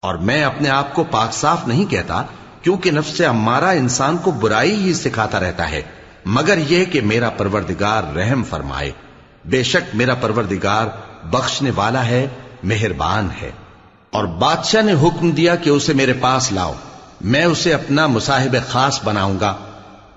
اور میں اپنے آپ کو پاک صاف نہیں کہتا، کیونکہ نفس امارہ انسان کو برائی ہی سکھاتا رہتا ہے، مگر یہ کہ میرا پروردگار رحم فرمائے۔ بے شک میرا پروردگار بخشنے والا ہے، مہربان ہے۔ اور بادشاہ نے حکم دیا کہ اسے میرے پاس لاؤ، میں اسے اپنا مصاحب خاص بناؤں گا۔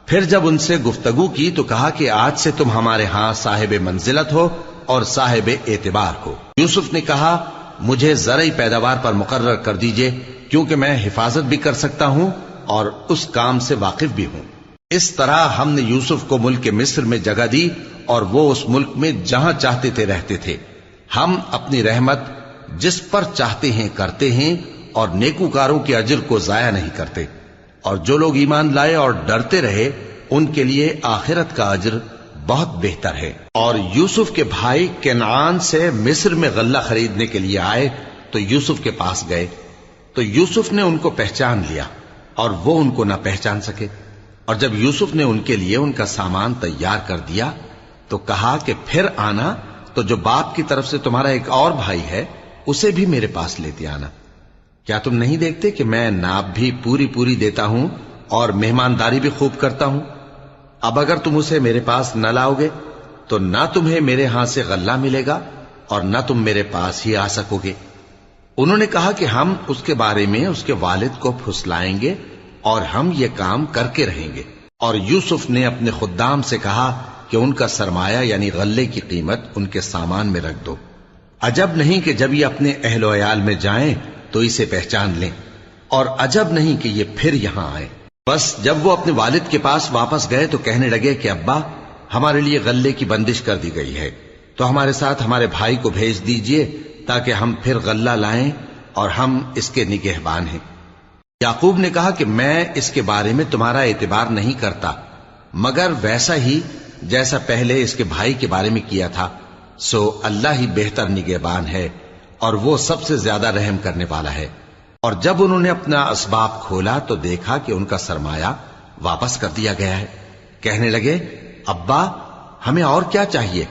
پھر جب ان سے گفتگو کی تو کہا کہ آج سے تم ہمارے ہاں صاحب منزلت ہو اور صاحب اعتبار ہو۔ یوسف نے کہا مجھے زرعی پیداوار پر مقرر کر دیجئے، کیونکہ میں حفاظت بھی کر سکتا ہوں اور اس کام سے واقف بھی ہوں۔ اس طرح ہم نے یوسف کو ملک مصر میں جگہ دی اور وہ اس ملک میں جہاں چاہتے تھے رہتے تھے۔ ہم اپنی رحمت جس پر چاہتے ہیں کرتے ہیں اور نیکوکاروں کے اجر کو ضائع نہیں کرتے، اور جو لوگ ایمان لائے اور ڈرتے رہے ان کے لیے آخرت کا اجر بہت بہتر ہے۔ اور یوسف کے بھائی کنعان سے مصر میں غلہ خریدنے کے لیے آئے تو یوسف کے پاس گئے، تو یوسف نے ان کو پہچان لیا اور وہ ان کو نہ پہچان سکے۔ اور جب یوسف نے ان کے لیے ان کا سامان تیار کر دیا تو کہا کہ پھر آنا تو جو باپ کی طرف سے تمہارا ایک اور بھائی ہے اسے بھی میرے پاس لیتے آنا۔ کیا تم نہیں دیکھتے کہ میں ناب بھی پوری پوری دیتا ہوں اور مہمانداری بھی خوب کرتا ہوں؟ اب اگر تم اسے میرے پاس نہ لاؤ گے تو نہ تمہیں میرے ہاں سے غلہ ملے گا اور نہ تم میرے پاس ہی آ سکو گے۔ انہوں نے کہا کہ ہم اس کے بارے میں اس کے والد کو پھسلائیں گے اور ہم یہ کام کر کے رہیں گے۔ اور یوسف نے اپنے خدام سے کہا کہ ان کا سرمایہ یعنی غلے کی قیمت ان کے سامان میں رکھ دو۔ عجب نہیں کہ جب یہ اپنے اہل و عیال میں جائیں تو اسے پہچان لیں، اور عجب نہیں کہ یہ پھر یہاں آئے۔ بس جب وہ اپنے والد کے پاس واپس گئے تو کہنے لگے کہ ابا ہمارے لیے غلے کی بندش کر دی گئی ہے، تو ہمارے ساتھ ہمارے بھائی کو بھیج دیجئے تاکہ ہم پھر غلہ لائیں اور ہم اس کے نگہبان ہیں۔ یعقوب نے کہا کہ میں اس کے بارے میں تمہارا اعتبار نہیں کرتا، مگر ویسا ہی جیسا پہلے اس کے بھائی کے بارے میں کیا تھا، سو اللہ ہی بہتر نگہبان ہے اور وہ سب سے زیادہ رحم کرنے والا ہے۔ اور جب انہوں نے اپنا اسباب کھولا تو دیکھا کہ ان کا سرمایہ واپس کر دیا گیا ہے۔ کہنے لگے ابا ہمیں اور کیا چاہیے؟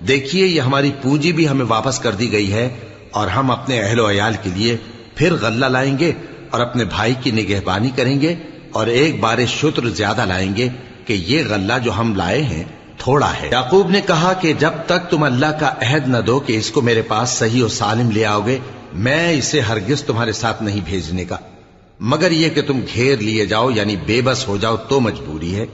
دیکھیے یہ ہماری پونجی بھی ہمیں واپس کر دی گئی ہے، اور ہم اپنے اہل و عیال کے لیے پھر غلہ لائیں گے اور اپنے بھائی کی نگہبانی کریں گے، اور ایک بار شتر زیادہ لائیں گے کہ یہ غلہ جو ہم لائے ہیں تھوڑا ہے۔ یعقوب نے کہا کہ جب تک تم اللہ کا عہد نہ دو کہ اس کو میرے پاس صحیح و سالم لے آؤ گے، میں اسے ہرگز تمہارے ساتھ نہیں بھیجنے کا، مگر یہ کہ تم گھیر لیے جاؤ یعنی بے بس ہو جاؤ تو مجبوری ہے۔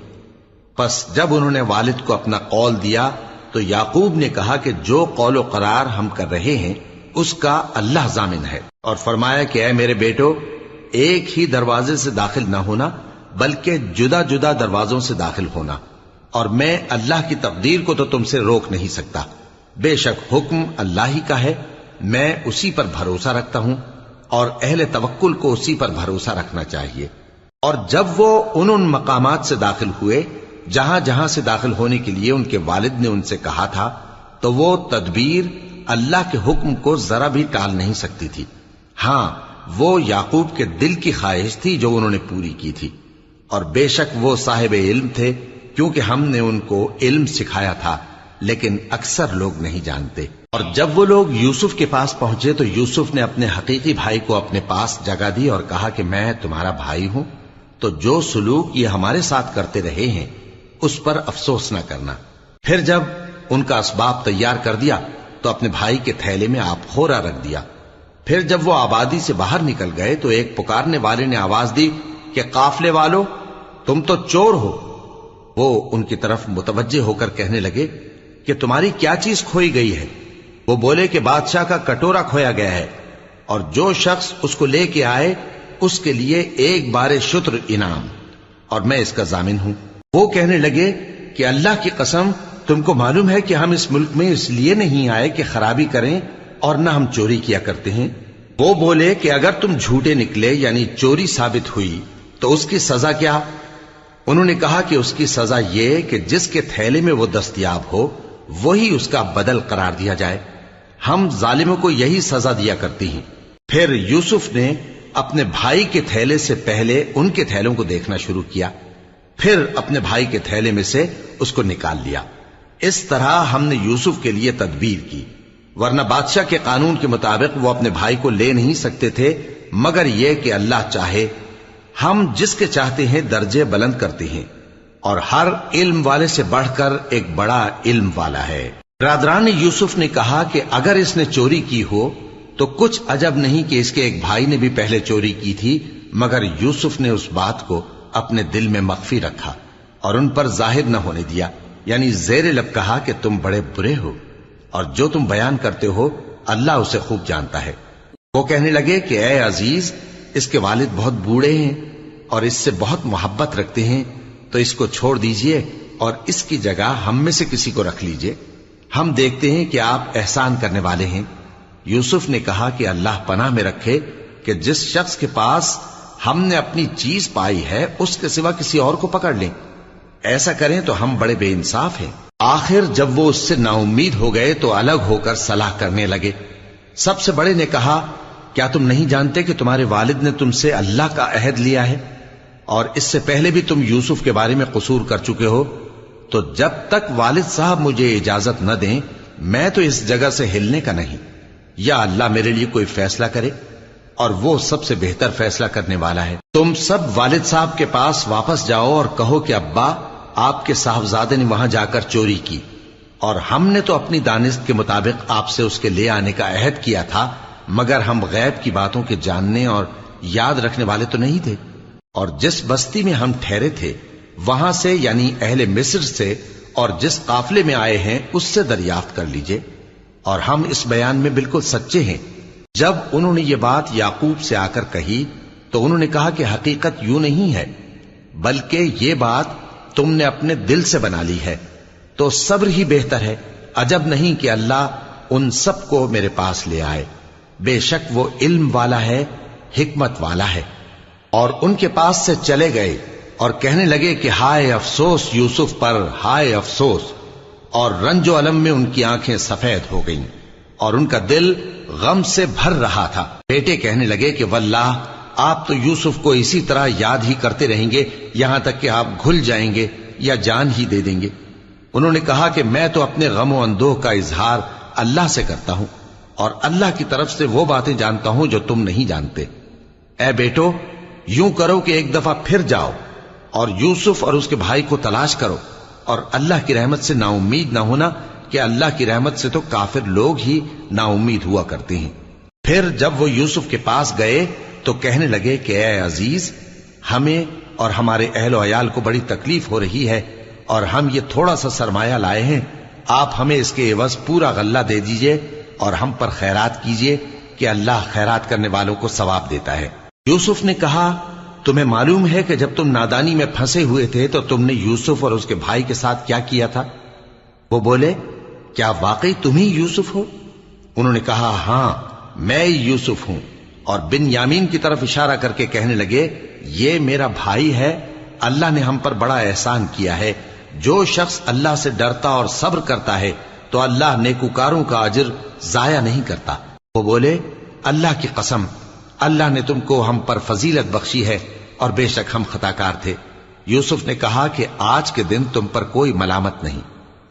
پس جب انہوں نے والد کو اپنا قول دیا تو یعقوب نے کہا کہ جو قول و قرار ہم کر رہے ہیں اس کا اللہ ضامن ہے، اور فرمایا کہ اے میرے بیٹو ایک ہی دروازے سے داخل نہ ہونا بلکہ جدا جدا دروازوں سے داخل ہونا، اور میں اللہ کی تقدیر کو تو تم سے روک نہیں سکتا، بے شک حکم اللہ ہی کا ہے، میں اسی پر بھروسہ رکھتا ہوں، اور اہل توکل کو اسی پر بھروسہ رکھنا چاہیے۔ اور جب وہ ان مقامات سے داخل ہوئے جہاں جہاں سے داخل ہونے کے لیے ان کے والد نے ان سے کہا تھا، تو وہ تدبیر اللہ کے حکم کو ذرا بھی ٹال نہیں سکتی تھی۔ ہاں وہ یعقوب کے دل کی خواہش تھی جو انہوں نے پوری کی تھی، اور بے شک وہ صاحب علم تھے، کیونکہ ہم نے ان کو علم سکھایا تھا، لیکن اکثر لوگ نہیں جانتے۔ اور جب وہ لوگ یوسف کے پاس پہنچے تو یوسف نے اپنے حقیقی بھائی کو اپنے پاس جگہ دی اور کہا کہ میں تمہارا بھائی ہوں، تو جو سلوک یہ ہمارے ساتھ کرتے رہے ہیں اس پر افسوس نہ کرنا۔ پھر جب ان کا اسباب تیار کر دیا تو اپنے بھائی کے تھیلے میں آپ خورا رکھ دیا۔ پھر جب وہ آبادی سے باہر نکل گئے تو ایک پکارنے والے نے آواز دی کہ قافلے والو تم تو چور ہو۔ وہ ان کی طرف متوجہ ہو کر کہنے لگے کہ تمہاری کیا چیز کھوئی گئی ہے؟ وہ بولے کہ بادشاہ کا کٹورا کھویا گیا ہے، اور جو شخص اس کو لے کے آئے اس کے لیے ایک بار شتر انعام، اور میں اس کا ضامن ہوں۔ وہ کہنے لگے کہ اللہ کی قسم تم کو معلوم ہے کہ ہم اس ملک میں اس لیے نہیں آئے کہ خرابی کریں اور نہ ہم چوری کیا کرتے ہیں۔ وہ بولے کہ اگر تم جھوٹے نکلے یعنی چوری ثابت ہوئی تو اس کی سزا کیا؟ انہوں نے کہا کہ اس کی سزا یہ کہ جس کے تھیلے میں وہ دستیاب ہو وہی اس کا بدل قرار دیا جائے، ہم ظالموں کو یہی سزا دیا کرتی ہیں۔ پھر یوسف نے اپنے بھائی کے تھیلے سے پہلے ان کے تھیلوں کو دیکھنا شروع کیا، پھر اپنے بھائی کے تھیلے میں سے اس کو نکال لیا۔ اس طرح ہم نے یوسف کے لیے تدبیر کی، ورنہ بادشاہ کے قانون کے مطابق وہ اپنے بھائی کو لے نہیں سکتے تھے مگر یہ کہ اللہ چاہے ہم جس کے چاہتے ہیں درجے بلند کرتے ہیں، اور ہر علم والے سے بڑھ کر ایک بڑا علم والا ہے۔ برادران یوسف نے کہا کہ اگر اس نے چوری کی ہو تو کچھ عجب نہیں کہ اس کے ایک بھائی نے بھی پہلے چوری کی تھی، مگر یوسف نے اس بات کو اپنے دل میں مخفی رکھا اور ان پر ظاہر نہ ہونے دیا، یعنی زیر لب کہا کہ تم بڑے برے ہو اور جو تم بیان کرتے ہو اللہ اسے خوب جانتا ہے۔ وہ کہنے لگے کہ اے عزیز، اس کے والد بہت بوڑھے ہیں اور اس سے بہت محبت رکھتے ہیں، تو اس کو چھوڑ دیجئے اور اس کی جگہ ہم میں سے کسی کو رکھ لیجئے، ہم دیکھتے ہیں کہ آپ احسان کرنے والے ہیں۔ یوسف نے کہا کہ اللہ پناہ میں رکھے کہ جس شخص کے پاس ہم نے اپنی چیز پائی ہے اس کے سوا کسی اور کو پکڑ لیں، ایسا کریں تو ہم بڑے بے انصاف ہیں۔ آخر جب وہ اس سے نا امید ہو گئے تو الگ ہو کر صلاح کرنے لگے۔ سب سے بڑے نے کہا، کیا تم نہیں جانتے کہ تمہارے والد نے تم سے اللہ کا عہد لیا ہے اور اس سے پہلے بھی تم یوسف کے بارے میں قصور کر چکے ہو؟ تو جب تک والد صاحب مجھے اجازت نہ دیں میں تو اس جگہ سے ہلنے کا نہیں، یا اللہ میرے لیے کوئی فیصلہ کرے، اور وہ سب سے بہتر فیصلہ کرنے والا ہے۔ تم سب والد صاحب کے پاس واپس جاؤ اور کہو کہ ابا، آپ کے صاحبزادے نے وہاں جا کر چوری کی، اور ہم نے تو اپنی دانست کے مطابق آپ سے اس کے لے آنے کا عہد کیا تھا، مگر ہم غیب کی باتوں کے جاننے اور یاد رکھنے والے تو نہیں تھے، اور جس بستی میں ہم ٹھہرے تھے وہاں سے، یعنی اہل مصر سے، اور جس قافلے میں آئے ہیں اس سے دریافت کر لیجئے، اور ہم اس بیان میں بالکل سچے ہیں۔ جب انہوں نے یہ بات یعقوب سے آ کر کہی تو انہوں نے کہا کہ حقیقت یوں نہیں ہے، بلکہ یہ بات تم نے اپنے دل سے بنا لی ہے، تو صبر ہی بہتر ہے۔ عجب نہیں کہ اللہ ان سب کو میرے پاس لے آئے، بے شک وہ علم والا ہے، حکمت والا ہے۔ اور ان کے پاس سے چلے گئے اور کہنے لگے کہ ہائے افسوس یوسف پر، ہائے افسوس، اور رنج و الم میں ان کی آنکھیں سفید ہو گئیں اور ان کا دل غم سے بھر رہا تھا۔ بیٹے کہنے لگے کہ واللہ آپ تو یوسف کو اسی طرح یاد ہی کرتے رہیں گے یہاں تک کہ آپ گھل جائیں گے یا جان ہی دے دیں گے۔ انہوں نے کہا کہ میں تو اپنے غم و اندوہ کا اظہار اللہ سے کرتا ہوں، اور اللہ کی طرف سے وہ باتیں جانتا ہوں جو تم نہیں جانتے۔ اے بیٹو، یوں کرو کہ ایک دفعہ پھر جاؤ اور یوسف اور اس کے بھائی کو تلاش کرو، اور اللہ کی رحمت سے نا امید نہ ہونا کہ اللہ کی رحمت سے تو کافر لوگ ہی نا امید ہوا کرتے ہیں۔ پھر جب وہ یوسف کے پاس گئے تو کہنے لگے کہ اے عزیز، ہمیں اور ہمارے اہل و عیال کو بڑی تکلیف ہو رہی ہے، اور ہم یہ تھوڑا سا سرمایہ لائے ہیں، آپ ہمیں اس کے عوض پورا غلہ دے دیجئے اور ہم پر خیرات کیجئے کہ اللہ خیرات کرنے والوں کو ثواب دیتا ہے۔ یوسف نے کہا، تمہیں معلوم ہے کہ جب تم نادانی میں پھنسے ہوئے تھے تو تم نے یوسف اور اس کے بھائی کے ساتھ کیا کیا تھا؟ وہ بولے، کیا واقعی تم ہی یوسف ہو؟ انہوں نے کہا، ہاں میں یوسف ہوں، اور بن یامین کی طرف اشارہ کر کے کہنے لگے، یہ میرا بھائی ہے، اللہ نے ہم پر بڑا احسان کیا ہے۔ جو شخص اللہ سے ڈرتا اور صبر کرتا ہے تو اللہ نیکوکاروں کا اجر ضائع نہیں کرتا۔ وہ بولے، اللہ کی قسم، اللہ نے تم کو ہم پر فضیلت بخشی ہے اور بے شک ہم خطاکار تھے۔ یوسف نے کہا کہ آج کے دن تم پر کوئی ملامت نہیں،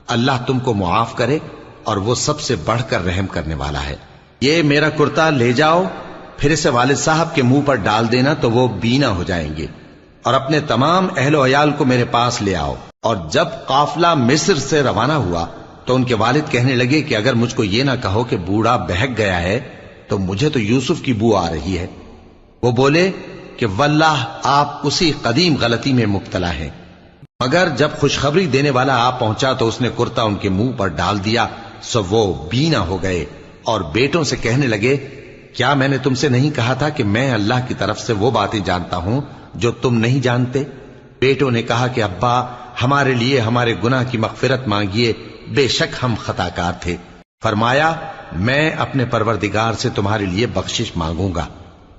اللہ تم کو معاف کرے، اور وہ سب سے بڑھ کر رحم کرنے والا ہے۔ یہ میرا کرتا لے جاؤ، پھر اسے والد صاحب کے منہ پر ڈال دینا تو وہ بینا ہو جائیں گے، اور اپنے تمام اہل و عیال کو میرے پاس لے آؤ۔ اور جب قافلہ مصر سے روانہ ہوا تو ان کے والد کہنے لگے کہ اگر مجھ کو یہ نہ کہو کہ بوڑھا بہک گیا ہے تو مجھے تو یوسف کی بو آ رہی ہے۔ وہ بولے کہ واللہ آپ اسی قدیم غلطی میں مبتلا ہیں۔ مگر جب خوشخبری دینے والا آپ پہنچا تو اس نے کرتا ان کے منہ پر ڈال دیا، سو وہ بینا ہو گئے، اور بیٹوں سے کہنے لگے، کیا میں نے تم سے نہیں کہا تھا کہ میں اللہ کی طرف سے وہ باتیں جانتا ہوں جو تم نہیں جانتے؟ بیٹوں نے کہا کہ ابا، ہمارے لیے ہمارے گناہ کی مغفرت مانگیے، بے شک ہم خطاکار تھے۔ فرمایا، میں اپنے پروردگار سے تمہارے لیے بخشش مانگوں گا،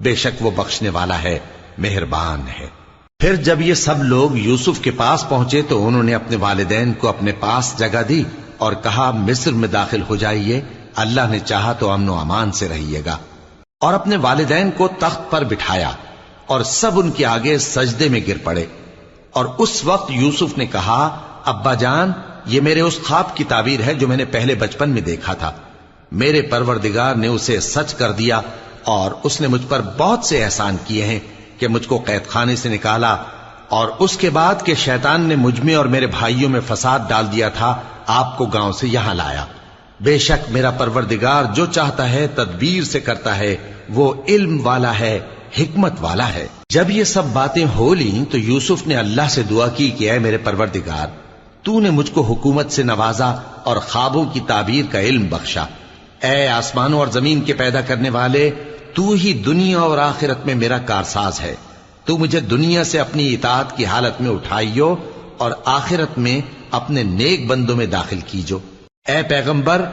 بے شک وہ بخشنے والا ہے، مہربان ہے۔ پھر جب یہ سب لوگ یوسف کے پاس پہنچے تو انہوں نے اپنے والدین کو اپنے پاس جگہ دی اور کہا، مصر میں داخل ہو جائیے، اللہ نے چاہا تو امن و امان سے رہیے گا۔ اور اپنے والدین کو تخت پر بٹھایا اور سب ان کے آگے سجدے میں گر پڑے۔ اور اس وقت یوسف نے کہا، ابا جان، یہ میرے اس خواب کی تعبیر ہے جو میں نے پہلے بچپن میں دیکھا تھا، میرے پروردگار نے اسے سچ کر دیا اور اس نے مجھ پر بہت سے احسان کیے ہیں کہ مجھ کو قید خانے سے نکالا، اور اس کے بعد کہ شیطان نے مجھ میں اور میرے بھائیوں میں فساد ڈال دیا تھا، آپ کو گاؤں سے یہاں لایا۔ بے شک میرا پروردگار جو چاہتا ہے تدبیر سے کرتا ہے، وہ علم والا ہے، حکمت والا ہے۔ جب یہ سب باتیں ہو لیں تو یوسف نے اللہ سے دعا کی کہ اے میرے پروردگار، تو نے مجھ کو حکومت سے نوازا اور خوابوں کی تعبیر کا علم بخشا۔ اے آسمانوں اور زمین کے پیدا کرنے والے، تو ہی دنیا اور آخرت میں میرا کارساز ہے۔ تو مجھے دنیا سے اپنی اطاعت کی حالت میں اٹھائیو اور آخرت میں اپنے نیک بندوں میں داخل کیجو۔ اے پیغمبر،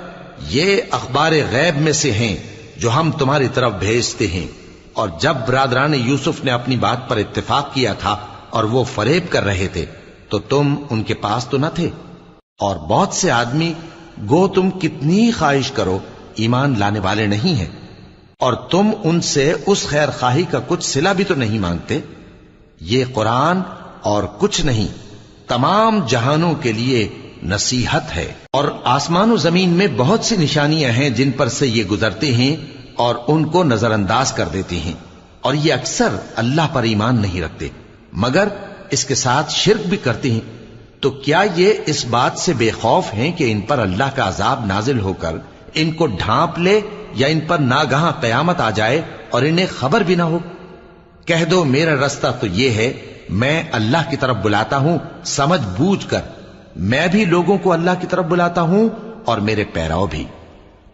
یہ اخبار غیب میں سے ہیں جو ہم تمہاری طرف بھیجتے ہیں۔ اور جب برادران یوسف نے اپنی بات پر اتفاق کیا تھا اور وہ فریب کر رہے تھے تو تم ان کے پاس تو نہ تھے، اور بہت سے آدمی گو تم کتنی خواہش کرو ایمان لانے والے نہیں ہیں، اور تم ان سے اس خیر خواہی کا کچھ صلہ بھی تو نہیں مانگتے۔ یہ قرآن اور کچھ نہیں تمام جہانوں کے لیے نصیحت ہے، اور آسمان و زمین میں بہت سی نشانیاں ہیں جن پر سے یہ گزرتے ہیں اور ان کو نظر انداز کر دیتے ہیں، اور یہ اکثر اللہ پر ایمان نہیں رکھتے مگر اس کے ساتھ شرک بھی کرتے ہیں۔ تو کیا یہ اس بات سے بے خوف ہیں کہ ان پر اللہ کا عذاب نازل ہو کر ان کو ڈھانپ لے، یا ان پر ناگہاں قیامت آ جائے اور انہیں خبر بھی نہ ہو؟ کہہ دو میرا رستہ تو یہ ہے، میں اللہ کی طرف بلاتا ہوں سمجھ بوجھ کر، میں بھی لوگوں کو اللہ کی طرف بلاتا ہوں اور میرے پیراؤ بھی،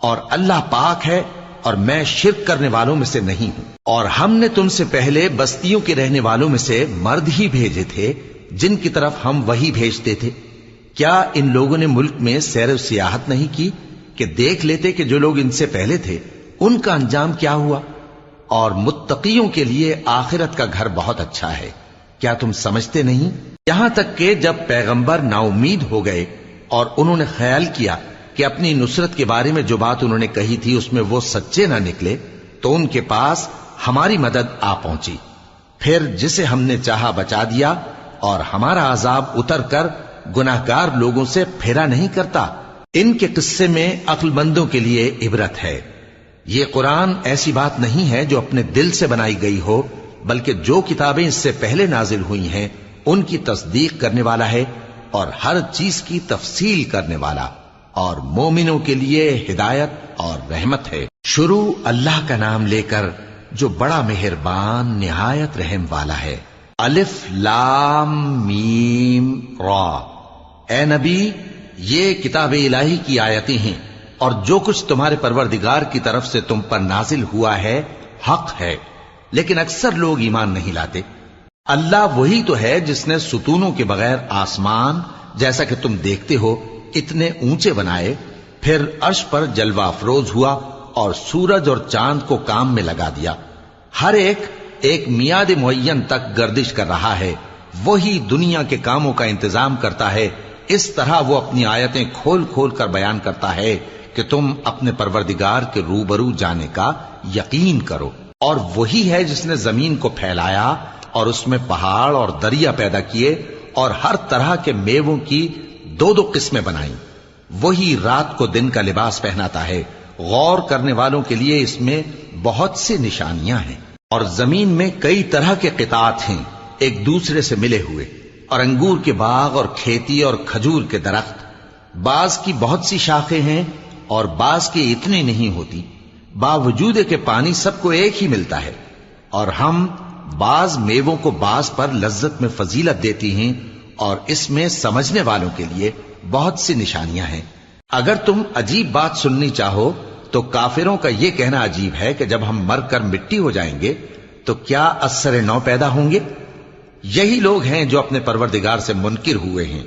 اور اللہ پاک ہے اور میں شرک کرنے والوں میں سے نہیں ہوں۔ اور ہم نے تم سے پہلے بستیوں کے رہنے والوں میں سے مرد ہی بھیجے تھے جن کی طرف ہم وہی بھیجتے تھے۔ کیا ان لوگوں نے ملک میں سیر و سیاحت نہیں کی کہ دیکھ لیتے کہ جو لوگ ان سے پہلے تھے ان کا انجام کیا ہوا؟ اور متقیوں کے لیے آخرت کا گھر بہت اچھا ہے، کیا تم سمجھتے نہیں؟ یہاں تک کہ جب پیغمبر نا امید ہو گئے اور انہوں نے خیال کیا کہ اپنی نصرت کے بارے میں جو بات انہوں نے کہی تھی اس میں وہ سچے نہ نکلے، تو ان کے پاس ہماری مدد آ پہنچی، پھر جسے ہم نے چاہا بچا دیا، اور ہمارا عذاب اتر کر گناہگار لوگوں سے پھیرا نہیں کرتا۔ ان کے قصے میں عقل مندوں کے لیے عبرت ہے۔ یہ قرآن ایسی بات نہیں ہے جو اپنے دل سے بنائی گئی ہو، بلکہ جو کتابیں اس سے پہلے نازل ہوئی ہیں ان کی تصدیق کرنے والا ہے اور ہر چیز کی تفصیل کرنے والا، اور مومنوں کے لیے ہدایت اور رحمت ہے۔ شروع اللہ کا نام لے کر جو بڑا مہربان نہایت رحم والا ہے۔ الف لام میم را۔ اے نبی، یہ کتاب الہی کی آیتیں ہیں، اور جو کچھ تمہارے پروردگار کی طرف سے تم پر نازل ہوا ہے حق ہے، لیکن اکثر لوگ ایمان نہیں لاتے۔ اللہ وہی تو ہے جس نے ستونوں کے بغیر آسمان جیسا کہ تم دیکھتے ہو اتنے اونچے بنائے، پھر عرش پر جلوہ افروز ہوا اور سورج اور چاند کو کام میں لگا دیا، ہر ایک میعاد معین تک گردش کر رہا ہے۔ وہی دنیا کے کاموں کا انتظام کرتا ہے، اس طرح وہ اپنی آیتیں کھول کھول کر بیان کرتا ہے کہ تم اپنے پروردگار کے روبرو جانے کا یقین کرو۔ اور وہی ہے جس نے زمین کو پھیلایا اور اس میں پہاڑ اور دریا پیدا کیے اور ہر طرح کے میووں کی دو دو قسمیں بنائیں۔ وہی رات کو دن کا لباس پہناتا ہے، غور کرنے والوں کے لیے اس میں بہت سی نشانیاں ہیں۔ اور زمین میں کئی طرح کے قطعات ہیں ایک دوسرے سے ملے ہوئے، اور انگور کے باغ اور کھیتی اور کھجور کے درخت، بعض کی بہت سی شاخیں ہیں اور بعض کی اتنی نہیں ہوتی، باوجود کہ پانی سب کو ایک ہی ملتا ہے۔ اور ہم بعض میووں کو بعض پر لذت میں فضیلت دیتی ہیں، اور اس میں سمجھنے والوں کے لیے بہت سی نشانیاں ہیں۔ اگر تم عجیب بات سننی چاہو تو کافروں کا یہ کہنا عجیب ہے کہ جب ہم مر کر مٹی ہو جائیں گے تو کیا اثر نو پیدا ہوں گے؟ یہی لوگ ہیں جو اپنے پروردگار سے منکر ہوئے ہیں،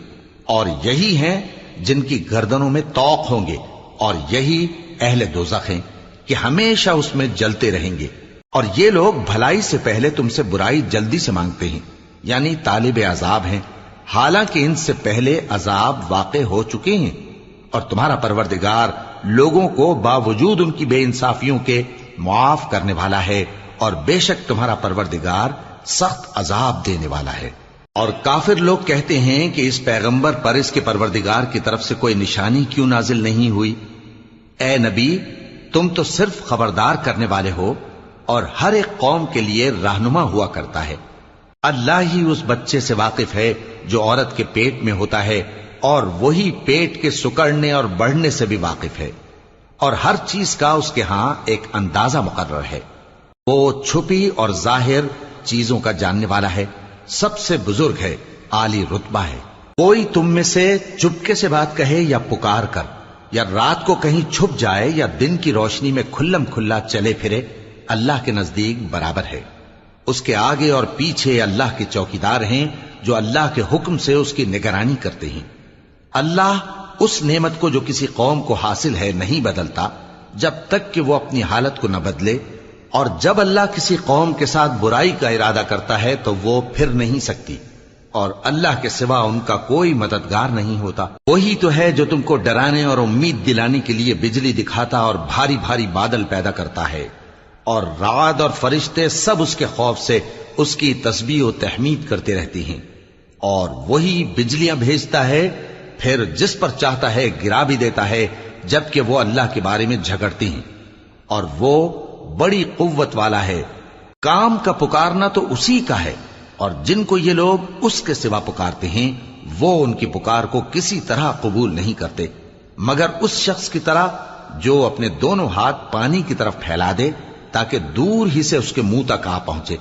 اور یہی ہیں جن کی گردنوں میں طوق ہوں گے، اور یہی اہل دوزخ ہیں کہ ہمیشہ اس میں جلتے رہیں گے۔ اور یہ لوگ بھلائی سے پہلے تم سے برائی جلدی سے مانگتے ہیں، یعنی طالب عذاب ہیں، حالانکہ ان سے پہلے عذاب واقع ہو چکے ہیں۔ اور تمہارا پروردگار لوگوں کو باوجود ان کی بے انصافیوں کے معاف کرنے والا ہے، اور بے شک تمہارا پروردگار سخت عذاب دینے والا ہے۔ اور کافر لوگ کہتے ہیں کہ اس پیغمبر پر اس کے پروردگار کی طرف سے کوئی نشانی کیوں نازل نہیں ہوئی؟ اے نبی، تم تو صرف خبردار کرنے والے ہو، اور ہر ایک قوم کے لیے رہنما ہوا کرتا ہے۔ اللہ ہی اس بچے سے واقف ہے جو عورت کے پیٹ میں ہوتا ہے، اور وہی پیٹ کے سکڑنے اور بڑھنے سے بھی واقف ہے، اور ہر چیز کا اس کے ہاں ایک اندازہ مقرر ہے۔ وہ چھپی اور ظاہر چیزوں کا جاننے والا ہے، سب سے بزرگ ہے، عالی رتبہ ہے۔ کوئی تم میں سے چپکے سے بات کہے یا پکار کر، یا رات کو کہیں چھپ جائے یا دن کی روشنی میں کھلم کھلا چلے پھرے، اللہ کے نزدیک برابر ہے۔ اس کے آگے اور پیچھے اللہ کے چوکیدار ہیں جو اللہ کے حکم سے اس کی نگرانی کرتے ہیں۔ اللہ اس نعمت کو جو کسی قوم کو حاصل ہے نہیں بدلتا جب تک کہ وہ اپنی حالت کو نہ بدلے، اور جب اللہ کسی قوم کے ساتھ برائی کا ارادہ کرتا ہے تو وہ پھر نہیں سکتی، اور اللہ کے سوا ان کا کوئی مددگار نہیں ہوتا۔ وہی تو ہے جو تم کو ڈرانے اور امید دلانے کے لیے بجلی دکھاتا اور بھاری بھاری بادل پیدا کرتا ہے، اور رعد اور فرشتے سب اس کے خوف سے اس کی تسبیح و تحمید کرتے رہتے ہیں۔ اور وہی بجلیاں بھیجتا ہے، پھر جس پر چاہتا ہے گرا بھی دیتا ہے، جبکہ وہ اللہ کے بارے میں جھگڑتے ہیں، اور وہ بڑی قوت والا ہے۔ کام کا پکارنا تو اسی کا ہے، اور جن کو یہ لوگ اس کے سوا پکارتے ہیں وہ ان کی پکار کو کسی طرح قبول نہیں کرتے، مگر اس شخص کی طرح جو اپنے دونوں ہاتھ پانی کی طرف پھیلا دے تاکہ دور ہی سے اس کے منہ تک آ پہنچے،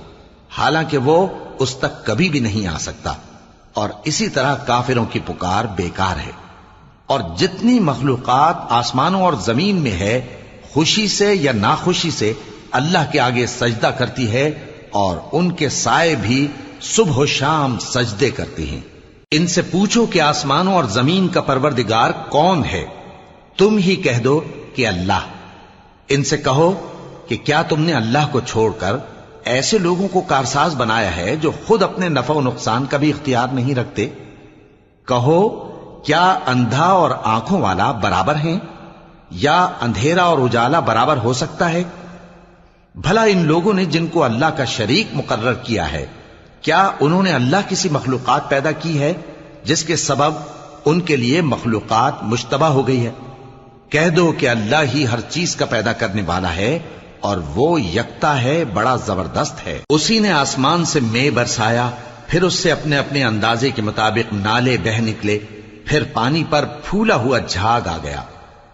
حالانکہ وہ اس تک کبھی بھی نہیں آ سکتا۔ اور اسی طرح کافروں کی پکار بیکار ہے۔ اور جتنی مخلوقات آسمانوں اور زمین میں ہے، خوشی سے یا ناخوشی سے اللہ کے آگے سجدہ کرتی ہے، اور ان کے سائے بھی صبح و شام سجدے کرتے ہیں۔ ان سے پوچھو کہ آسمانوں اور زمین کا پروردگار کون ہے؟ تم ہی کہہ دو کہ اللہ۔ ان سے کہو کہ کیا تم نے اللہ کو چھوڑ کر ایسے لوگوں کو کارساز بنایا ہے جو خود اپنے نفع و نقصان کا بھی اختیار نہیں رکھتے؟ کہو کیا اندھا اور آنکھوں والا برابر ہیں، یا اندھیرا اور اجالا برابر ہو سکتا ہے؟ بھلا ان لوگوں نے جن کو اللہ کا شریک مقرر کیا ہے، کیا انہوں نے اللہ کسی مخلوقات پیدا کی ہے جس کے سبب ان کے لیے مخلوقات مشتبہ ہو گئی ہے؟ کہہ دو کہ اللہ ہی ہر چیز کا پیدا کرنے والا ہے، اور وہ یکتا ہے، بڑا زبردست ہے۔ اسی نے آسمان سے مے برسایا، پھر اس سے اپنے اپنے اندازے کے مطابق نالے بہ نکلے، پھر پانی پر پھولا ہوا جھاگ آ گیا۔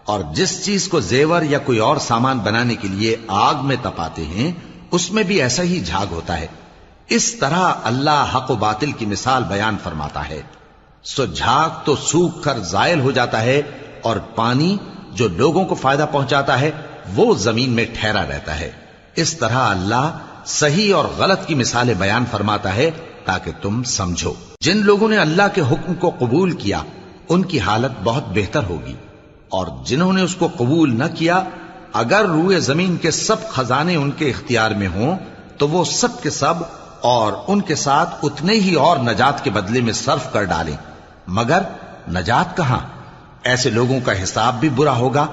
اور جس چیز کو زیور یا کوئی اور سامان بنانے کے لیے آگ میں تپاتے ہیں اس میں بھی ایسا ہی جھاگ ہوتا ہے۔ اس طرح اللہ حق و باطل کی مثال بیان فرماتا ہے۔ سو جھاگ تو سوکھ کر زائل ہو جاتا ہے، اور پانی جو لوگوں کو فائدہ پہنچاتا ہے وہ زمین میں ٹھہرا رہتا ہے۔ اس طرح اللہ صحیح اور غلط کی مثالیں بیان فرماتا ہے تاکہ تم سمجھو۔ جن لوگوں نے اللہ کے حکم کو قبول کیا ان کی حالت بہت بہتر ہوگی، اور جنہوں نے اس کو قبول نہ کیا، اگر روئے زمین کے سب خزانے ان کے اختیار میں ہوں تو وہ سب کے سب اور ان کے ساتھ اتنے ہی اور نجات کے بدلے میں صرف کر ڈالیں، مگر نجات کہاں؟ ایسے لوگوں کا حساب بھی برا ہوگا،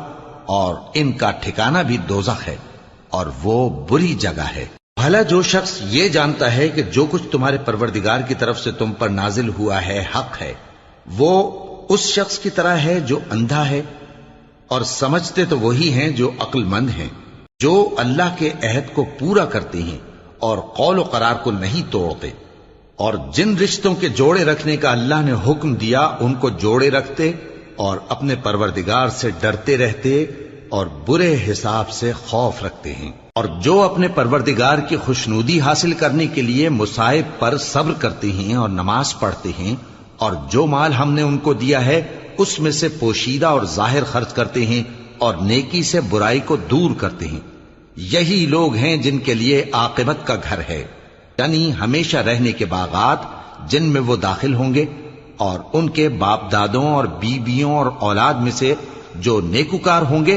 اور ان کا ٹھکانہ بھی دوزخ ہے، اور وہ بری جگہ ہے۔ بھلا جو شخص یہ جانتا ہے کہ جو کچھ تمہارے پروردگار کی طرف سے تم پر نازل ہوا ہے حق ہے، وہ اس شخص کی طرح ہے جو اندھا ہے؟ اور سمجھتے تو وہی ہیں جو عقل مند ہیں، جو اللہ کے عہد کو پورا کرتے ہیں اور قول و قرار کو نہیں توڑتے، اور جن رشتوں کے جوڑے رکھنے کا اللہ نے حکم دیا ان کو جوڑے رکھتے، اور اپنے پروردگار سے ڈرتے رہتے اور برے حساب سے خوف رکھتے ہیں۔ اور جو اپنے پروردگار کی خوشنودی حاصل کرنے کے لیے مصائب پر صبر کرتے ہیں اور نماز پڑھتے ہیں، اور جو مال ہم نے ان کو دیا ہے اس میں سے پوشیدہ اور ظاہر خرچ کرتے ہیں، اور نیکی سے برائی کو دور کرتے ہیں، یہی لوگ ہیں جن کے لیے عاقبت کا گھر ہے، یعنی ہمیشہ رہنے کے باغات جن میں وہ داخل ہوں گے، اور ان کے باپ دادوں اور بیویوں اور اولاد میں سے جو نیکوکار ہوں گے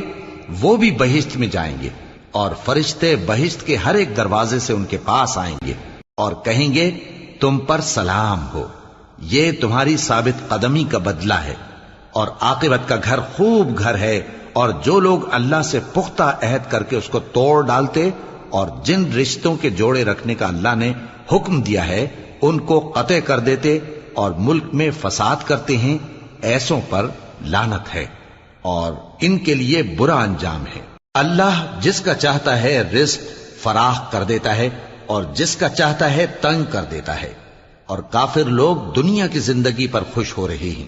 وہ بھی بہشت میں جائیں گے، اور فرشتے بہشت کے ہر ایک دروازے سے ان کے پاس آئیں گے اور کہیں گے تم پر سلام ہو، یہ تمہاری ثابت قدمی کا بدلہ ہے، اور عاقبت کا گھر خوب گھر ہے۔ اور جو لوگ اللہ سے پختہ عہد کر کے اس کو توڑ ڈالتے اور جن رشتوں کے جوڑے رکھنے کا اللہ نے حکم دیا ہے ان کو قطع کر دیتے اور ملک میں فساد کرتے ہیں، ایسوں پر لعنت ہے اور ان کے لیے برا انجام ہے۔ اللہ جس کا چاہتا ہے رزق فراخ کر دیتا ہے اور جس کا چاہتا ہے تنگ کر دیتا ہے۔ اور کافر لوگ دنیا کی زندگی پر خوش ہو رہے ہیں،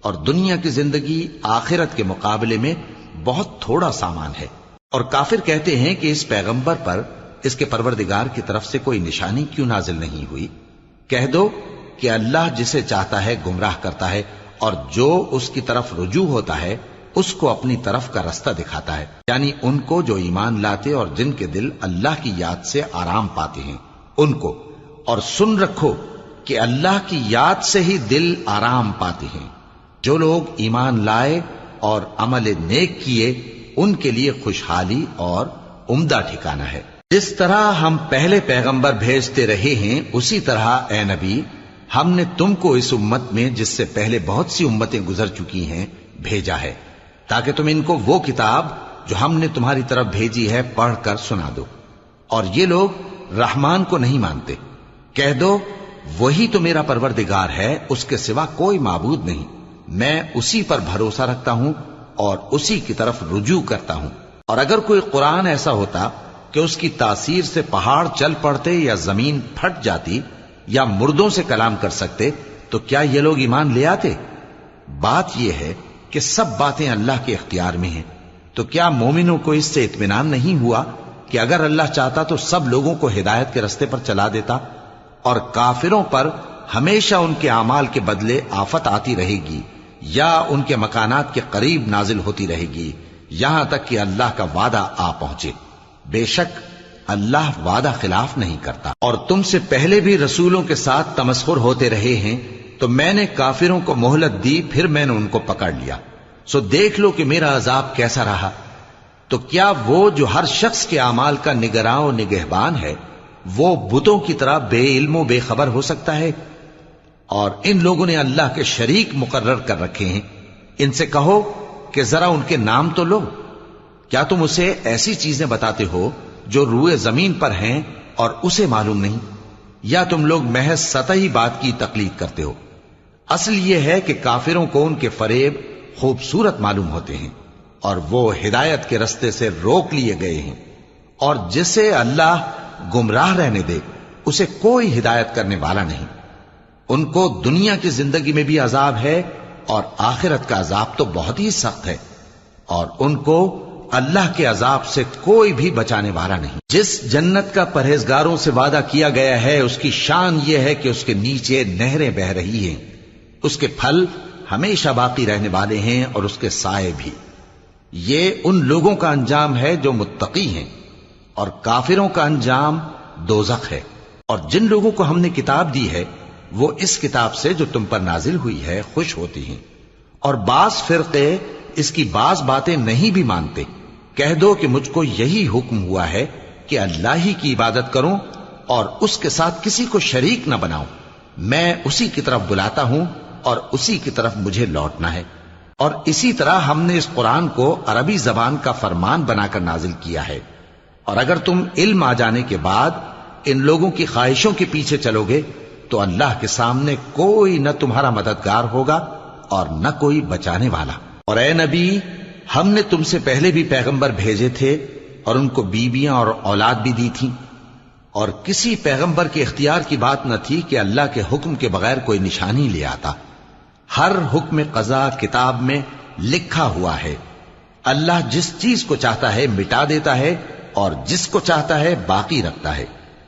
اور دنیا کی زندگی آخرت کے مقابلے میں بہت تھوڑا سامان ہے۔ اور کافر کہتے ہیں کہ اس پیغمبر پر اس کے پروردگار کی طرف سے کوئی نشانی کیوں نازل نہیں ہوئی؟ کہہ دو کہ اللہ جسے چاہتا ہے گمراہ کرتا ہے، اور جو اس کی طرف رجوع ہوتا ہے اس کو اپنی طرف کا رستہ دکھاتا ہے، یعنی ان کو جو ایمان لاتے اور جن کے دل اللہ کی یاد سے آرام پاتے ہیں ان کو۔ اور سن رکھو کہ اللہ کی یاد سے ہی دل آرام پاتے ہیں۔ جو لوگ ایمان لائے اور عمل نیک کیے ان کے لیے خوشحالی اور عمدہ ٹھکانہ ہے۔ جس طرح ہم پہلے پیغمبر بھیجتے رہے ہیں اسی طرح اے نبی ہم نے تم کو اس امت میں جس سے پہلے بہت سی امتیں گزر چکی ہیں بھیجا ہے، تاکہ تم ان کو وہ کتاب جو ہم نے تمہاری طرف بھیجی ہے پڑھ کر سنا دو۔ اور یہ لوگ رحمان کو نہیں مانتے۔ کہہ دو وہی تو میرا پروردگار ہے، اس کے سوا کوئی معبود نہیں، میں اسی پر بھروسہ رکھتا ہوں اور اسی کی طرف رجوع کرتا ہوں۔ اور اگر کوئی قرآن ایسا ہوتا کہ اس کی تاثیر سے پہاڑ چل پڑتے یا زمین پھٹ جاتی یا مردوں سے کلام کر سکتے تو کیا یہ لوگ ایمان لے آتے؟ بات یہ ہے کہ سب باتیں اللہ کے اختیار میں ہیں، تو کیا مومنوں کو اس سے اطمینان نہیں ہوا کہ اگر اللہ چاہتا تو سب لوگوں کو ہدایت کے رستے پر چلا دیتا؟ اور کافروں پر ہمیشہ ان کے اعمال کے بدلے آفت آتی رہے گی یا ان کے مکانات کے قریب نازل ہوتی رہے گی یہاں تک کہ اللہ کا وعدہ آ پہنچے۔ بے شک اللہ وعدہ خلاف نہیں کرتا۔ اور تم سے پہلے بھی رسولوں کے ساتھ تمسخر ہوتے رہے ہیں، تو میں نے کافروں کو مہلت دی، پھر میں نے ان کو پکڑ لیا، سو دیکھ لو کہ میرا عذاب کیسا رہا۔ تو کیا وہ جو ہر شخص کے اعمال کا نگراں و نگہبان ہے وہ بتوں کی طرح بے علم و بے خبر ہو سکتا ہے؟ اور ان لوگوں نے اللہ کے شریک مقرر کر رکھے ہیں۔ ان سے کہو کہ ذرا ان کے نام تو لو۔ کیا تم اسے ایسی چیزیں بتاتے ہو جو روئے زمین پر ہیں اور اسے معلوم نہیں، یا تم لوگ محض سطحی بات کی تقلید کرتے ہو؟ اصل یہ ہے کہ کافروں کو ان کے فریب خوبصورت معلوم ہوتے ہیں اور وہ ہدایت کے رستے سے روک لیے گئے ہیں، اور جسے اللہ گمراہ رہنے دے اسے کوئی ہدایت کرنے والا نہیں۔ ان کو دنیا کی زندگی میں بھی عذاب ہے اور آخرت کا عذاب تو بہت ہی سخت ہے، اور ان کو اللہ کے عذاب سے کوئی بھی بچانے والا نہیں۔ جس جنت کا پرہیزگاروں سے وعدہ کیا گیا ہے اس کی شان یہ ہے کہ اس کے نیچے نہریں بہ رہی ہیں، اس کے پھل ہمیشہ باقی رہنے والے ہیں اور اس کے سائے بھی۔ یہ ان لوگوں کا انجام ہے جو متقی ہیں، اور کافروں کا انجام دوزخ ہے۔ اور جن لوگوں کو ہم نے کتاب دی ہے وہ اس کتاب سے جو تم پر نازل ہوئی ہے خوش ہوتی ہیں، اور بعض فرقے اس کی بعض باتیں نہیں بھی مانتے۔ کہہ دو کہ مجھ کو یہی حکم ہوا ہے کہ اللہ ہی کی عبادت کروں اور اس کے ساتھ کسی کو شریک نہ بناؤں، میں اسی کی طرف بلاتا ہوں اور اسی کی طرف مجھے لوٹنا ہے۔ اور اسی طرح ہم نے اس قرآن کو عربی زبان کا فرمان بنا کر نازل کیا ہے، اور اگر تم علم آ جانے کے بعد ان لوگوں کی خواہشوں کے پیچھے چلو گے تو اللہ کے سامنے کوئی نہ تمہارا مددگار ہوگا اور نہ کوئی بچانے والا۔ اور اے نبی ہم نے تم سے پہلے بھی پیغمبر بھیجے تھے اور ان کو بیویاں اور اولاد بھی دی تھیں، اور کسی پیغمبر کے اختیار کی بات نہ تھی کہ اللہ کے حکم کے بغیر کوئی نشانی لے آتا۔ ہر حکم قضا کتاب میں لکھا ہوا ہے۔ اللہ جس چیز کو چاہتا ہے مٹا دیتا ہے اور جس کو چاہتا ہے باقی رکھتا ہے،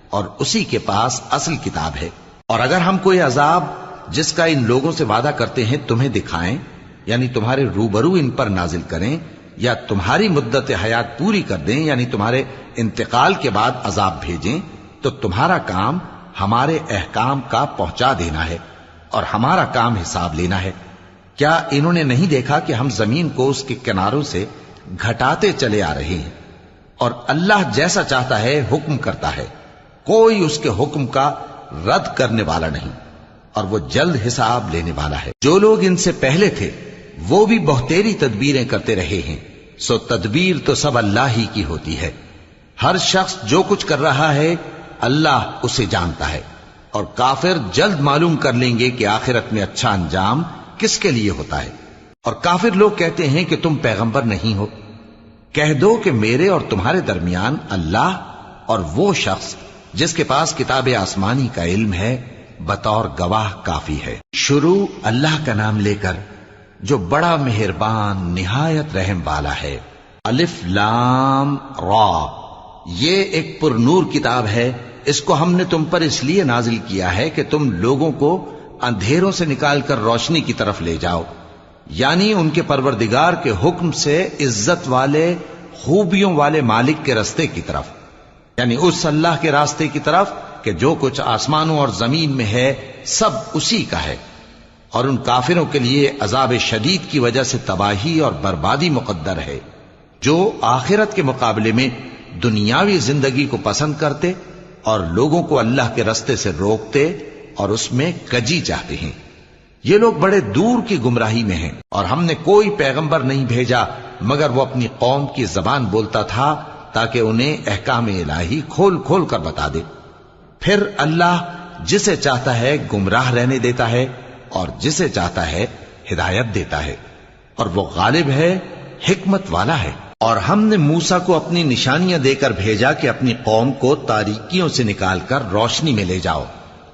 اور اسی کے پاس اصل کتاب ہے۔ اور اگر ہم کوئی عذاب جس کا ان لوگوں سے وعدہ کرتے ہیں تمہیں دکھائیں، یعنی تمہارے روبرو ان پر نازل کریں، یا تمہاری مدت حیات پوری کر دیں، یعنی تمہارے انتقال کے بعد عذاب بھیجیں، تو تمہارا کام ہمارے احکام کا پہنچا دینا ہے اور ہمارا کام حساب لینا ہے۔ کیا انہوں نے نہیں دیکھا کہ ہم زمین کو اس کے کناروں سے گھٹاتے چلے آ رہے ہیں؟ اور اللہ جیسا چاہتا ہے حکم کرتا ہے، کوئی اس کے حکم کا رد کرنے والا نہیں، اور وہ جلد حساب لینے والا ہے۔ جو لوگ ان سے پہلے تھے وہ بھی بہتیری تدبیریں کرتے رہے ہیں، سو تدبیر تو سب اللہ ہی کی ہوتی ہے۔ ہر شخص جو کچھ کر رہا ہے اللہ اسے جانتا ہے، اور کافر جلد معلوم کر لیں گے کہ آخرت میں اچھا انجام کس کے لیے ہوتا ہے۔ اور کافر لوگ کہتے ہیں کہ تم پیغمبر نہیں ہو۔ کہہ دو کہ میرے اور تمہارے درمیان اللہ اور وہ شخص جس کے پاس کتاب آسمانی کا علم ہے بطور گواہ کافی ہے۔ شروع اللہ کا نام لے کر جو بڑا مہربان نہایت رحم والا ہے۔ الف لام را، یہ ایک پر نور کتاب ہے، اس کو ہم نے تم پر اس لیے نازل کیا ہے کہ تم لوگوں کو اندھیروں سے نکال کر روشنی کی طرف لے جاؤ، یعنی ان کے پروردگار کے حکم سے عزت والے خوبیوں والے مالک کے راستے کی طرف، یعنی اس اللہ کے راستے کی طرف کہ جو کچھ آسمانوں اور زمین میں ہے سب اسی کا ہے، اور ان کافروں کے لیے عذاب شدید کی وجہ سے تباہی اور بربادی مقدر ہے، جو آخرت کے مقابلے میں دنیاوی زندگی کو پسند کرتے اور لوگوں کو اللہ کے راستے سے روکتے اور اس میں کجی چاہتے ہیں۔ یہ لوگ بڑے دور کی گمراہی میں ہیں، اور ہم نے کوئی پیغمبر نہیں بھیجا مگر وہ اپنی قوم کی زبان بولتا تھا تاکہ انہیں احکام الہی کھول کھول کر بتا دے۔ پھر اللہ جسے چاہتا ہے گمراہ رہنے دیتا ہے اور جسے چاہتا ہے ہدایت دیتا ہے، اور وہ غالب ہے، حکمت والا ہے۔ اور ہم نے موسیٰ کو اپنی نشانیاں دے کر بھیجا کہ اپنی قوم کو تاریکیوں سے نکال کر روشنی میں لے جاؤ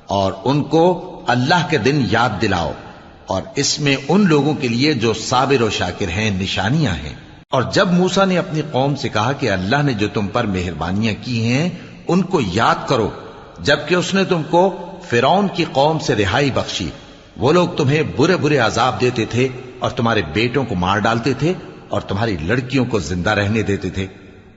اور ان کو اللہ کے دن یاد دلاؤ، اور اس میں ان لوگوں کے لیے جو صابر و شاکر ہیں نشانیاں ہیں۔ اور جب موسیٰ نے اپنی قوم سے کہا کہ اللہ نے جو تم پر مہربانیاں کی ہیں ان کو یاد کرو، جبکہ اس نے تم کو فرعون کی قوم سے رہائی بخشی، وہ لوگ تمہیں برے برے عذاب دیتے تھے اور تمہارے بیٹوں کو مار ڈالتے تھے اور تمہاری لڑکیوں کو زندہ رہنے دیتے تھے،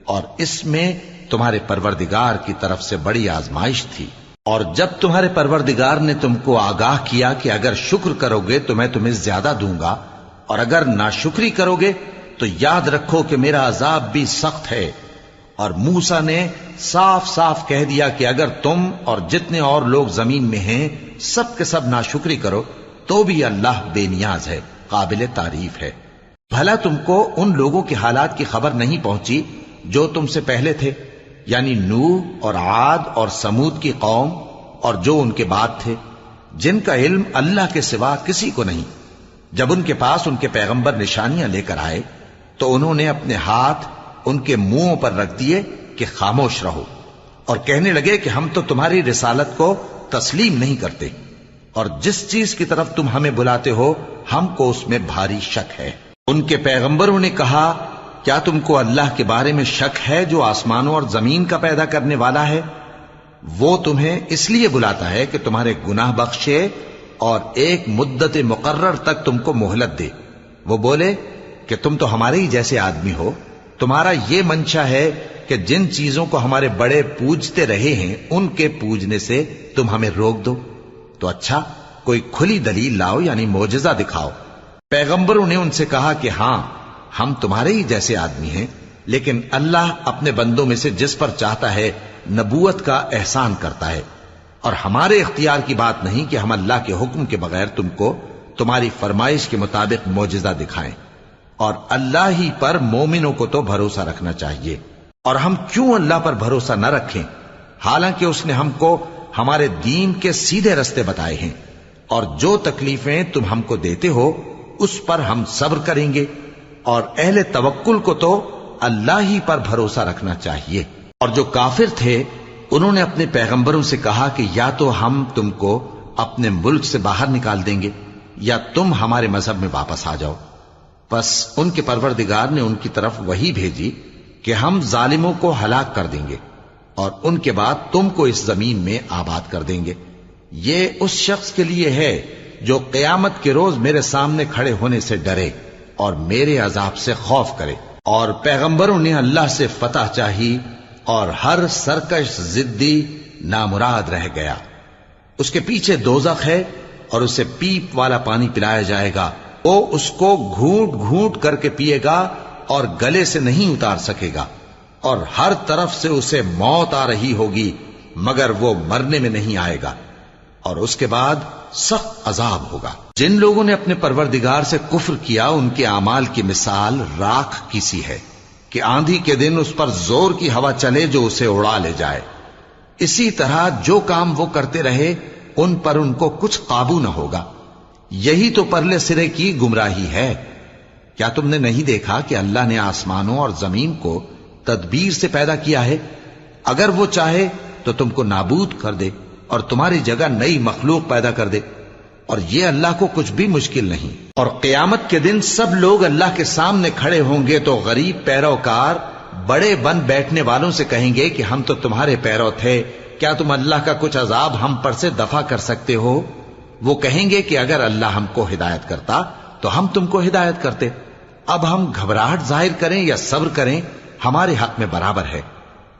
اور اس میں تمہارے پروردگار کی طرف سے بڑی آزمائش تھی۔ اور جب تمہارے پروردگار نے تم کو آگاہ کیا کہ اگر شکر کرو گے تو میں تمہیں زیادہ دوں گا، اور اگر ناشکری کرو گے تو یاد رکھو کہ میرا عذاب بھی سخت ہے۔ اور موسیٰ نے صاف صاف کہہ دیا کہ اگر تم اور جتنے اور لوگ زمین میں ہیں سب کے سب ناشکری کرو تو بھی اللہ بے نیاز ہے، قابل تعریف ہے۔ بھلا تم کو ان لوگوں کے حالات کی خبر نہیں پہنچی جو تم سے پہلے تھے، یعنی نوح اور عاد اور سمود کی قوم اور جو ان کے بعد تھے، جن کا علم اللہ کے سوا کسی کو نہیں۔ جب ان کے پاس ان کے پیغمبر نشانیاں لے کر آئے تو انہوں نے اپنے ہاتھ ان کے منہوں پر رکھ دیے کہ خاموش رہو، اور کہنے لگے کہ ہم تو تمہاری رسالت کو تسلیم نہیں کرتے، اور جس چیز کی طرف تم ہمیں بلاتے ہو ہم کو اس میں بھاری شک ہے۔ ان کے پیغمبروں نے کہا، کیا تم کو اللہ کے بارے میں شک ہے جو آسمانوں اور زمین کا پیدا کرنے والا ہے؟ وہ تمہیں اس لیے بلاتا ہے کہ تمہارے گناہ بخشے اور ایک مدت مقرر تک تم کو مہلت دے۔ وہ بولے کہ تم تو ہمارے ہی جیسے آدمی ہو، تمہارا یہ منشا ہے کہ جن چیزوں کو ہمارے بڑے پوجتے رہے ہیں ان کے پوجنے سے تم ہمیں روک دو، تو اچھا کوئی کھلی دلیل لاؤ، یعنی معجزہ دکھاؤ۔ پیغمبروں نے ان سے کہا کہ ہاں ہم تمہارے ہی جیسے آدمی ہیں، لیکن اللہ اپنے بندوں میں سے جس پر چاہتا ہے نبوت کا احسان کرتا ہے، اور ہمارے اختیار کی بات نہیں کہ ہم اللہ کے حکم کے بغیر تم کو تمہاری فرمائش کے مطابق معجزہ دکھائیں، اور اللہ ہی پر مومنوں کو تو بھروسہ رکھنا چاہیے۔ اور ہم کیوں اللہ پر بھروسہ نہ رکھیں حالانکہ اس نے ہم کو ہمارے دین کے سیدھے رستے بتائے ہیں، اور جو تکلیفیں تم ہم کو دیتے ہو اس پر ہم صبر کریں گے، اور اہل توکل کو تو اللہ ہی پر بھروسہ رکھنا چاہیے۔ اور جو کافر تھے انہوں نے اپنے پیغمبروں سے کہا کہ یا تو ہم تم کو اپنے ملک سے باہر نکال دیں گے یا تم ہمارے مذہب میں واپس آ جاؤ۔ بس ان کے پروردگار نے ان کی طرف وحی بھیجی کہ ہم ظالموں کو ہلاک کر دیں گے اور ان کے بعد تم کو اس زمین میں آباد کر دیں گے۔ یہ اس شخص کے لیے ہے جو قیامت کے روز میرے سامنے کھڑے ہونے سے ڈرے اور میرے عذاب سے خوف کرے۔ اور پیغمبروں نے اللہ سے فتح چاہی اور ہر سرکش ضدی نامراد رہ گیا۔ اس کے پیچھے دوزخ ہے اور اسے پیپ والا پانی پلایا جائے گا، وہ اس کو گھونٹ گھونٹ کر کے پیے گا اور گلے سے نہیں اتار سکے گا، اور ہر طرف سے اسے موت آ رہی ہوگی مگر وہ مرنے میں نہیں آئے گا، اور اس کے بعد سخت عذاب ہوگا۔ جن لوگوں نے اپنے پروردگار سے کفر کیا ان کے اعمال کی مثال راکھ کی سی ہے کہ آندھی کے دن اس پر زور کی ہوا چلے جو اسے اڑا لے جائے۔ اسی طرح جو کام وہ کرتے رہے ان پر ان کو کچھ قابو نہ ہوگا۔ یہی تو پرلے سرے کی گمراہی ہے۔ کیا تم نے نہیں دیکھا کہ اللہ نے آسمانوں اور زمین کو تدبیر سے پیدا کیا ہے؟ اگر وہ چاہے تو تم کو نابود کر دے اور تمہاری جگہ نئی مخلوق پیدا کر دے، اور یہ اللہ کو کچھ بھی مشکل نہیں۔ اور قیامت کے دن سب لوگ اللہ کے سامنے کھڑے ہوں گے تو غریب پیروکار بڑے بن بیٹھنے والوں سے کہیں گے کہ ہم تو تمہارے پیرو تھے، کیا تم اللہ کا کچھ عذاب ہم پر سے دفع کر سکتے ہو؟ وہ کہیں گے کہ اگر اللہ ہم کو ہدایت کرتا تو ہم تم کو ہدایت کرتے۔ اب ہم گھبراہٹ ظاہر کریں یا صبر کریں ہمارے حق میں برابر ہے،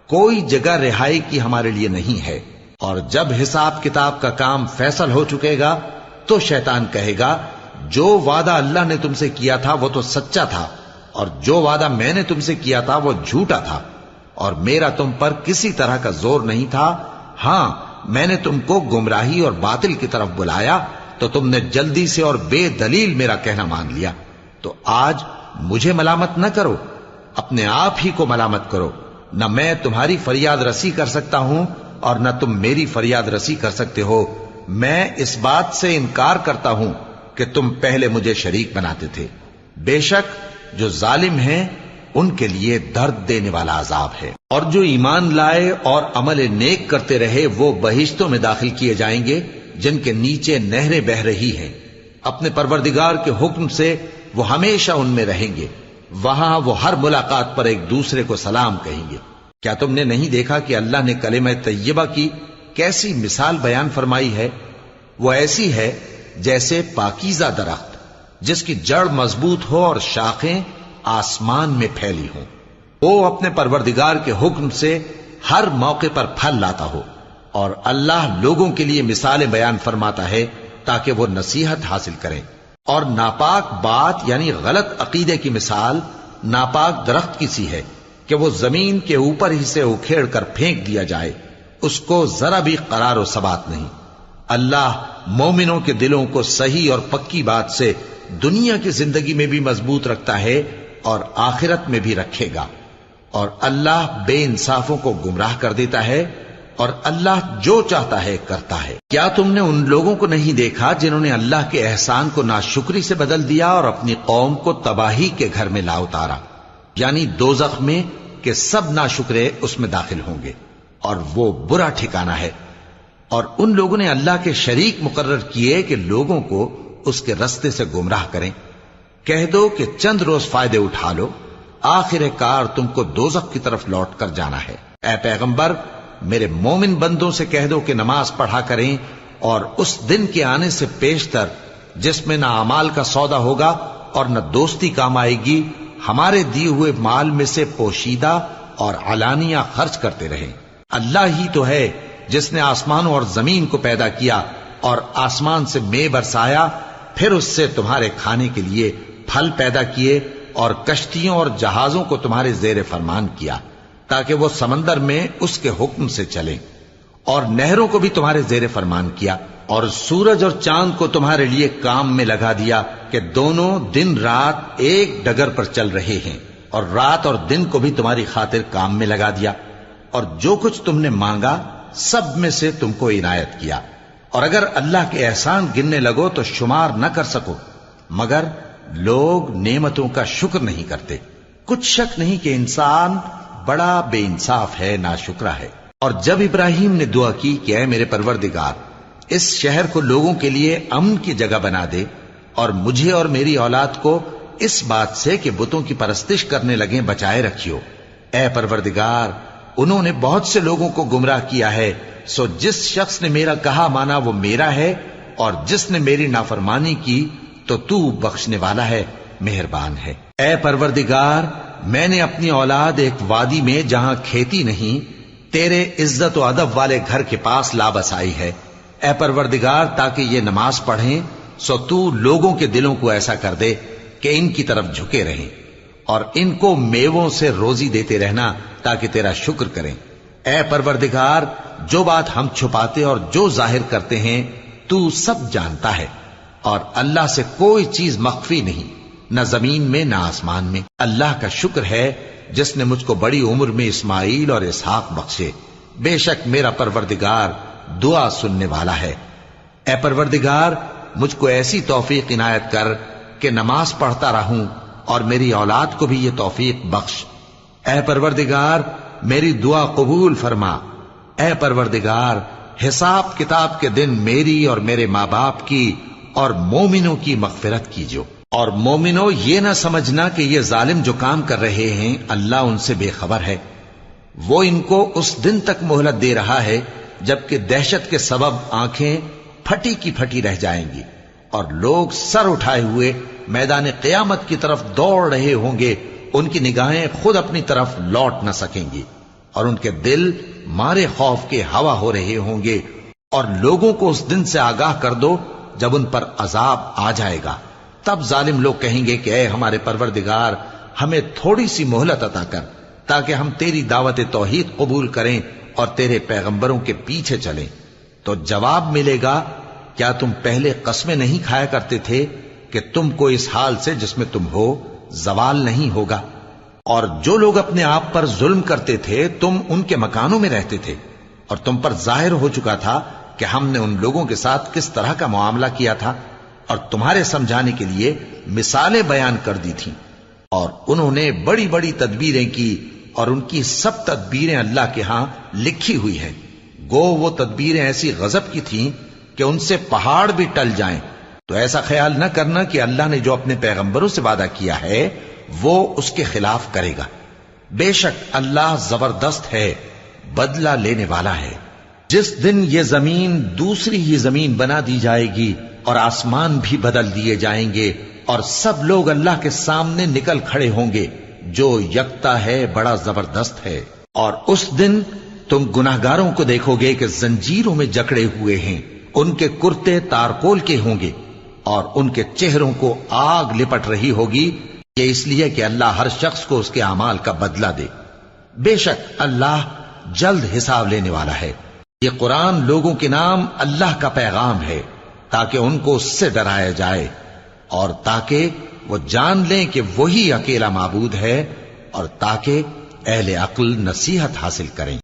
کوئی جگہ رہائی کی ہمارے لیے نہیں ہے۔ اور جب حساب کتاب کا کام فیصل ہو چکے گا تو شیطان کہے گا جو وعدہ اللہ نے تم سے کیا تھا وہ تو سچا تھا، اور جو وعدہ میں نے تم سے کیا تھا وہ جھوٹا تھا، اور میرا تم پر کسی طرح کا زور نہیں تھا۔ ہاں، میں نے تم کو گمراہی اور باطل کی طرف بلایا تو تم نے جلدی سے اور بے دلیل میرا کہنا مان لیا۔ تو آج مجھے ملامت نہ کرو، اپنے آپ ہی کو ملامت کرو۔ نہ میں تمہاری فریاد رسی کر سکتا ہوں اور نہ تم میری فریاد رسی کر سکتے ہو۔ میں اس بات سے انکار کرتا ہوں کہ تم پہلے مجھے شریک بناتے تھے۔ بے شک جو ظالم ہیں ان کے لیے درد دینے والا عذاب ہے۔ اور جو ایمان لائے اور عمل نیک کرتے رہے وہ بہشتوں میں داخل کیے جائیں گے جن کے نیچے نہریں بہ رہی ہیں۔ اپنے پروردگار کے حکم سے وہ ہمیشہ ان میں رہیں گے، وہاں وہ ہر ملاقات پر ایک دوسرے کو سلام کہیں گے۔ کیا تم نے نہیں دیکھا کہ اللہ نے کلمہ طیبہ کی کیسی مثال بیان فرمائی ہے؟ وہ ایسی ہے جیسے پاکیزہ درخت جس کی جڑ مضبوط ہو اور شاخیں آسمان میں پھیلی ہوں، وہ اپنے پروردگار کے حکم سے ہر موقع پر پھل لاتا ہو۔ اور اللہ لوگوں کے لیے مثالیں بیان فرماتا ہے تاکہ وہ نصیحت حاصل کریں۔ اور ناپاک بات یعنی غلط عقیدے کی مثال ناپاک درخت کی سی ہے کہ وہ زمین کے اوپر ہی سے اکھیڑ کر پھینک دیا جائے، اس کو ذرا بھی قرار و ثبات نہیں۔ اللہ مومنوں کے دلوں کو صحیح اور پکی بات سے دنیا کی زندگی میں بھی مضبوط رکھتا ہے اور آخرت میں بھی رکھے گا۔ اور اللہ بے انصافوں کو گمراہ کر دیتا ہے، اور اللہ جو چاہتا ہے کرتا ہے۔ کیا تم نے ان لوگوں کو نہیں دیکھا جنہوں نے اللہ کے احسان کو ناشکری سے بدل دیا اور اپنی قوم کو تباہی کے گھر میں لا اتارا، یعنی دوزخ میں، کہ سب ناشکرے اس میں داخل ہوں گے اور وہ برا ٹھکانہ ہے۔ اور ان لوگوں نے اللہ کے شریک مقرر کیے کہ لوگوں کو اس کے رستے سے گمراہ کریں۔ کہہ دو کہ چند روز فائدے اٹھا لو، آخر کار تم کو دوزخ کی طرف لوٹ کر جانا ہے۔ اے پیغمبر، میرے مومن بندوں سے کہہ دو کہ نماز پڑھا کریں، اور اس دن کے آنے سے پیشتر جس میں نہ اعمال کا سودا ہوگا اور نہ دوستی کام آئے گی، ہمارے دیے ہوئے مال میں سے پوشیدہ اور علانیہ خرچ کرتے رہیں۔ اللہ ہی تو ہے جس نے آسمانوں اور زمین کو پیدا کیا اور آسمان سے مے برسایا، پھر اس سے تمہارے کھانے کے لیے پھل پیدا کیے اور کشتیوں اور جہازوں کو تمہارے زیر فرمان کیا تاکہ وہ سمندر میں اس کے حکم سے چلیں، اور نہروں کو بھی تمہارے زیر فرمان کیا، اور سورج اور چاند کو تمہارے لیے کام میں لگا دیا کہ دونوں دن رات ایک ڈگر پر چل رہے ہیں، اور رات اور دن کو بھی تمہاری خاطر کام میں لگا دیا، اور جو کچھ تم نے مانگا سب میں سے تم کو عنایت کیا۔ اور اگر اللہ کے احسان گننے لگو تو شمار نہ کر سکو، مگر لوگ نعمتوں کا شکر نہیں کرتے۔ کچھ شک نہیں کہ انسان بڑا بے انصاف ہے، ناشکرا ہے۔ اور جب ابراہیم نے دعا کی کہ اے میرے پروردگار، اس شہر کو لوگوں کے لیے امن کی جگہ بنا دے، اور مجھے اور میری اولاد کو اس بات سے کہ بتوں کی پرستش کرنے لگیں بچائے رکھیو۔ اے پروردگار، انہوں نے بہت سے لوگوں کو گمراہ کیا ہے، سو جس شخص نے میرا کہا مانا وہ میرا ہے، اور جس نے میری نافرمانی کی تو بخشنے والا ہے، مہربان ہے۔ اے پروردگار، میں نے اپنی اولاد ایک وادی میں جہاں کھیتی نہیں، تیرے عزت و ادب والے گھر کے پاس لا بسائی ہے۔ اے پروردگار، تاکہ یہ نماز پڑھیں، سو تو لوگوں کے دلوں کو ایسا کر دے کہ ان کی طرف جھکے رہیں، اور ان کو میووں سے روزی دیتے رہنا تاکہ تیرا شکر کریں۔ اے پروردگار، جو بات ہم چھپاتے اور جو ظاہر کرتے ہیں تو سب جانتا ہے، اور اللہ سے کوئی چیز مخفی نہیں، نہ زمین میں نہ آسمان میں۔ اللہ کا شکر ہے جس نے مجھ کو بڑی عمر میں اسماعیل اور اسحاق بخشے، بے شک میرا پروردگار دعا سننے والا ہے۔ اے پروردگار، مجھ کو ایسی توفیق عنایت کر کہ نماز پڑھتا رہوں، اور میری اولاد کو بھی یہ توفیق بخش۔ اے پروردگار، میری دعا قبول فرما۔ اے پروردگار، حساب کتاب کے دن میری اور میرے ماں باپ کی اور مومنوں کی مغفرت کیجو۔ اور مومنوں، یہ نہ سمجھنا کہ یہ ظالم جو کام کر رہے ہیں اللہ ان سے بے خبر ہے۔ وہ ان کو اس دن تک مہلت دے رہا ہے جبکہ دہشت کے سبب آنکھیں پھٹی کی پھٹی رہ جائیں گی اور لوگ سر اٹھائے ہوئے میدان قیامت کی طرف دوڑ رہے ہوں گے۔ ان کی نگاہیں خود اپنی طرف لوٹ نہ سکیں گی اور ان کے دل مارے خوف کے ہوا ہو رہے ہوں گے۔ اور لوگوں کو اس دن سے آگاہ کر دو جب ان پر عذاب آ جائے گا۔ تب ظالم لوگ کہیں گے کہ اے ہمارے پروردگار، ہمیں تھوڑی سی مہلت عطا کر تاکہ ہم تیری دعوت توحید قبول کریں اور تیرے پیغمبروں کے پیچھے چلیں۔ تو جواب ملے گا، کیا تم پہلے قسمیں نہیں کھایا کرتے تھے کہ تم کو اس حال سے جس میں تم ہو زوال نہیں ہوگا؟ اور جو لوگ اپنے آپ پر ظلم کرتے تھے تم ان کے مکانوں میں رہتے تھے، اور تم پر ظاہر ہو چکا تھا کہ ہم نے ان لوگوں کے ساتھ کس طرح کا معاملہ کیا تھا، اور تمہارے سمجھانے کے لیے مثالیں بیان کر دی تھیں۔ اور انہوں نے بڑی بڑی تدبیریں کی، اور ان کی سب تدبیریں اللہ کے ہاں لکھی ہوئی ہیں۔ گو وہ تدبیریں ایسی غضب کی تھیں کہ ان سے پہاڑ بھی ٹل جائیں۔ تو ایسا خیال نہ کرنا کہ اللہ نے جو اپنے پیغمبروں سے وعدہ کیا ہے وہ اس کے خلاف کرے گا۔ بے شک اللہ زبردست ہے، بدلہ لینے والا ہے۔ جس دن یہ زمین دوسری ہی زمین بنا دی جائے گی اور آسمان بھی بدل دیے جائیں گے اور سب لوگ اللہ کے سامنے نکل کھڑے ہوں گے، جو یکتا ہے بڑا زبردست ہے۔ اور اس دن تم گناہگاروں کو دیکھو گے کہ زنجیروں میں جکڑے ہوئے ہیں، ان کے کرتے تارکول کے ہوں گے اور ان کے چہروں کو آگ لپٹ رہی ہوگی، یہ اس لیے کہ اللہ ہر شخص کو اس کے اعمال کا بدلہ دے۔ بے شک اللہ جلد حساب لینے والا ہے۔ یہ قرآن لوگوں کے نام اللہ کا پیغام ہے تاکہ ان کو اس سے ڈرایا جائے اور تاکہ وہ جان لیں کہ وہی اکیلا معبود ہے، اور تاکہ اہل عقل نصیحت حاصل کریں۔